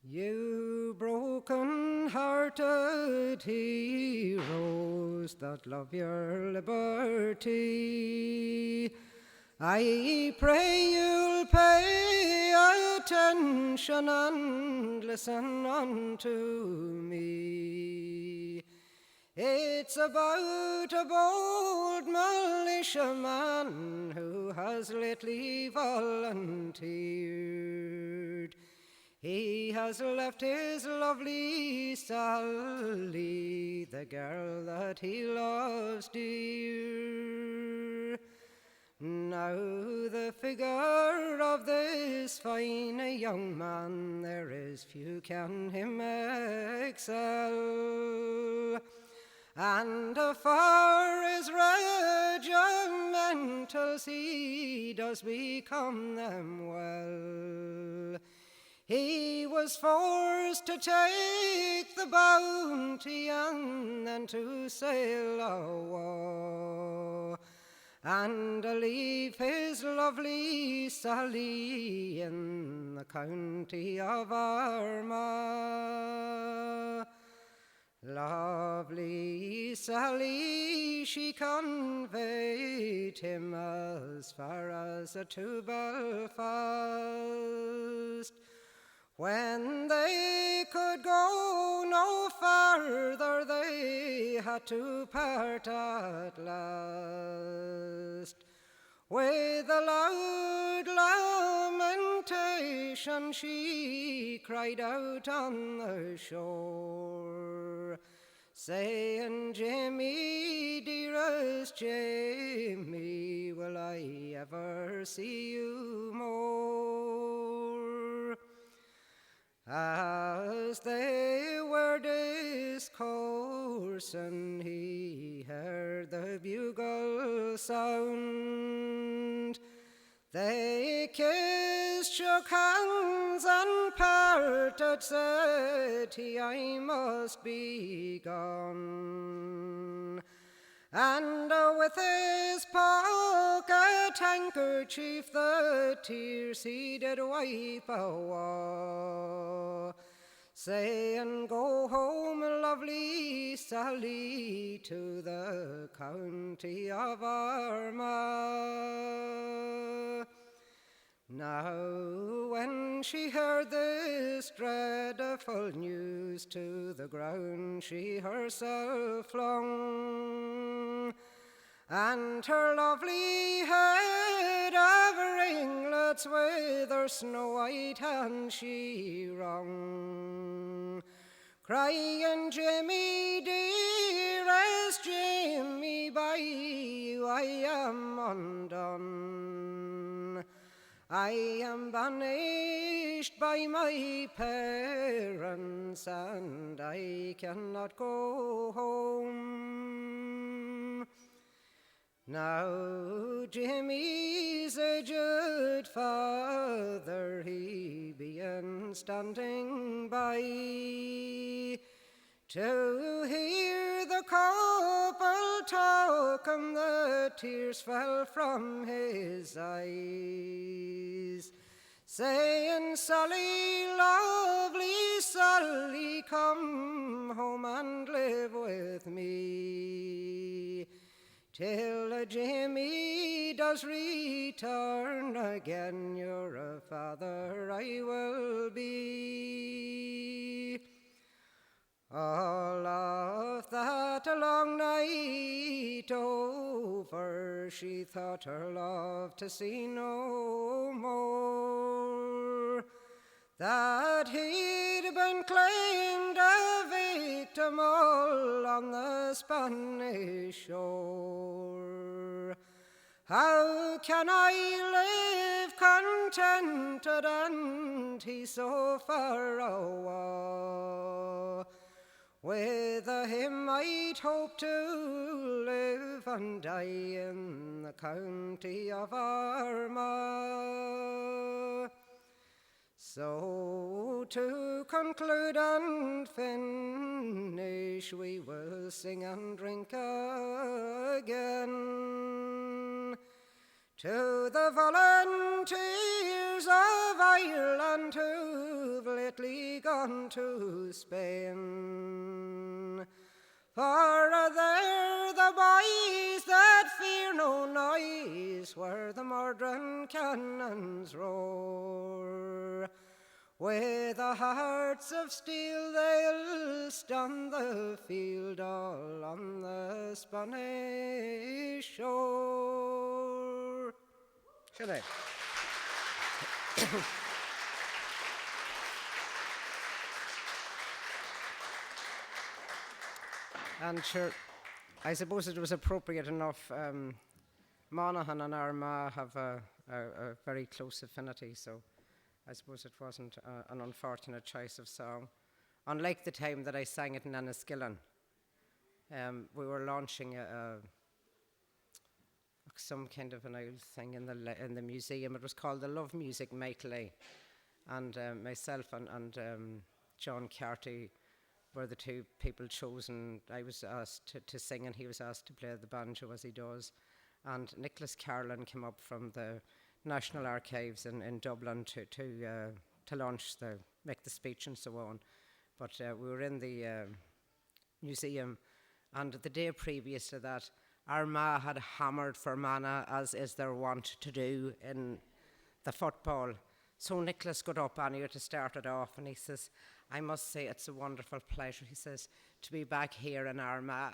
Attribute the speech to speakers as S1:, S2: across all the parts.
S1: You broken-hearted heroes that love your liberty, I pray you'll pay attention and listen unto me. It's about a bold militiaman who has lately volunteered. He has left his lovely Sally, the girl that he loves dear. Now the figure of this fine young man, there is few can him excel. And for his regimentals he does become them well. He was forced to take the bounty and then to sail awa, and leave his lovely Sally in the county of Armagh. Lovely Sally, she conveyed him as far as to Belfast. When they could go no farther, they had to part at last. With a loud lamentation she cried out on the shore, saying, Jamie, dearest Jamie, will I ever see you more? As they were discoursing, he heard the bugle sound. They kissed, shook hands, and parted, said he, I must be gone. And with his pocket handkerchief the tears he did wipe awa, saying, Go home, lovely Sally, to the county of Armagh. Now when she heard this dreadful news, to the ground she herself flung, and her lovely head of ringlets with her snow white hand she wrung, crying, Jamie, dearest Jamie, by you I am undone. I am banished by my parents, and I cannot go home. Now Jamie's aged father, he began standing by, to hear the couple talk, and the tears fell from his eyes, saying, Sally, lovely Sally, come home and live with me, till Jamie does return again, your father I will be. All of that long night over, she thought her love to see no more, that he'd been claimed a victim all on the Spanish shore. How can I live contented, and he so far awa? With him I'd hope to live and die in the county of Armagh. So to conclude and finish, we will sing and drink again to the volunteers of Ireland who've lit lately gone to Spain. For there the boys that fear no noise, where the murdering cannons roar, with the hearts of steel they'll stand the field all on the Spanish shore. Should I? And sure, I suppose it was appropriate enough. Monaghan and Armagh have a very close affinity, so I suppose it wasn't an unfortunate choice of song. Unlike the time that I sang it in Enniskillen, we were launching some kind of an old thing in the museum. It was called the Love Music Maitland, and myself and John Carty were the two people chosen. I was asked to sing, and he was asked to play the banjo, as he does. And Nicholas Carlin came up from the National Archives in Dublin to make the speech and so on. But we were in the museum, and the day previous to that, Armagh had hammered Fermanagh, as is their wont to do in the football. So Nicholas got up anyway to start it off, and he says, I must say it's a wonderful pleasure, he says, to be back here in Armagh.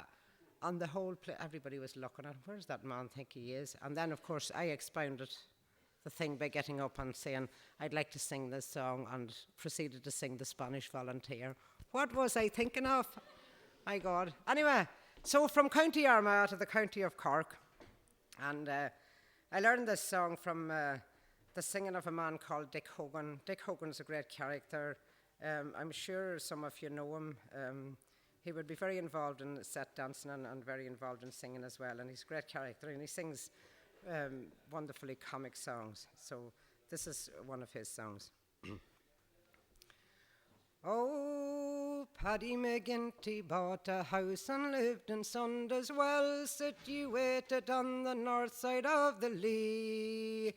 S1: And the whole everybody was looking at him, where's that man think he is? And then, of course, I expounded the thing by getting up and saying, I'd like to sing this song, and proceeded to sing the Spanish Volunteer. What was I thinking of? My God. Anyway, so from County Armagh to the County of Cork, and I learned this song from the singing of a man called Dick Hogan. Dick Hogan's a great character. I'm sure some of you know him. He would be very involved in set dancing and very involved in singing as well. And he's a great character, and he sings wonderfully comic songs. So this is one of his songs. Oh, Paddy McGinty bought a house and lived in Sunday's Well, situated on the north side of the Lee.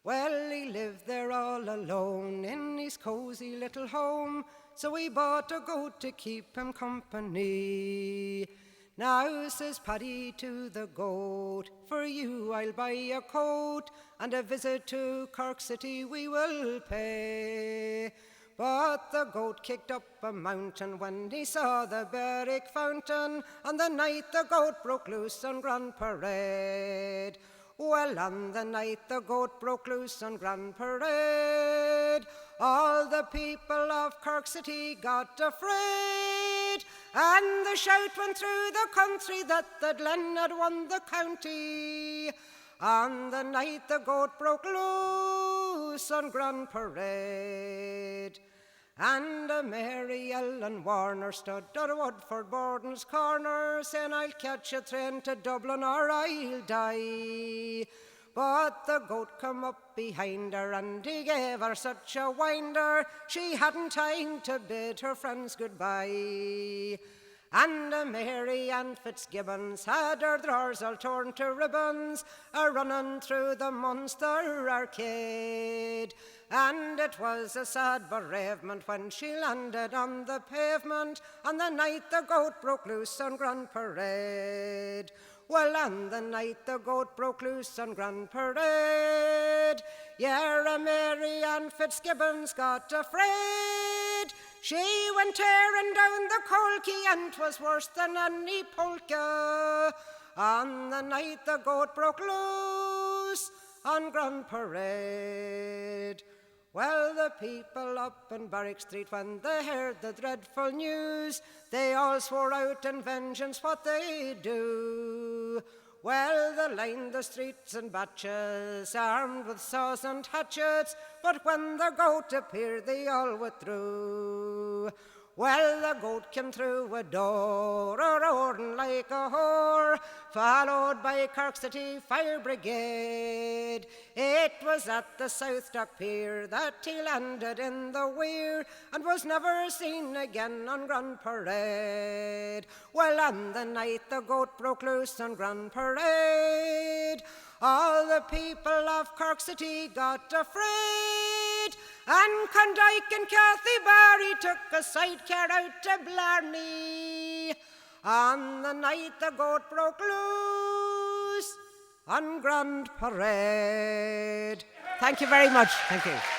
S1: Well, he lived there all alone in his cosy little home, so he bought a goat to keep him company. Now, says Paddy to the goat, for you I'll buy a coat, and a visit to Cork City we will pay. But the goat kicked up a mountain when he saw the Berwick fountain, and the night the goat broke loose on Grand Parade. Well, on the night the goat broke loose on Grand Parade, all the people of Cork City got afraid, and the shout went through the country that the Glen had won the county. On the night the goat broke loose on Grand Parade, and Mary Ellen Warner stood at Woodford Borden's corner, saying, I'll catch a train to Dublin or I'll die. But the goat come up behind her, and he gave her such a winder, she hadn't time to bid her friends goodbye. And Mary Ann Fitzgibbons had her drawers all torn to ribbons, a-running through the Munster arcade. And it was a sad bereavement when she landed on the pavement on the night the goat broke loose on Grand Parade. Well, on the night the goat broke loose on Grand Parade, yeah, Mary Ann Fitzgibbons got afraid. She went tearing down the colkey, and 'twas worse than any polka. On the night the goat broke loose on Grand Parade. Well, the people up in Barrack Street, when they heard the dreadful news, they all swore out in vengeance what they'd do. Well, they lined the streets in batches, armed with saws and hatchets, but when the goat appeared, they all withdrew. Well, the goat came through a door, a-roaring like a whore, followed by Cork City Fire Brigade. It was at the South Dock Pier that he landed in the weir, and was never seen again on Grand Parade. Well, on the night the goat broke loose on Grand Parade, all the people of Cork City got afraid, And Condyke and Cathy Barry took a sidecar out to Blarney. On the night the goat broke loose on Grand Parade. Thank you very much. Thank you.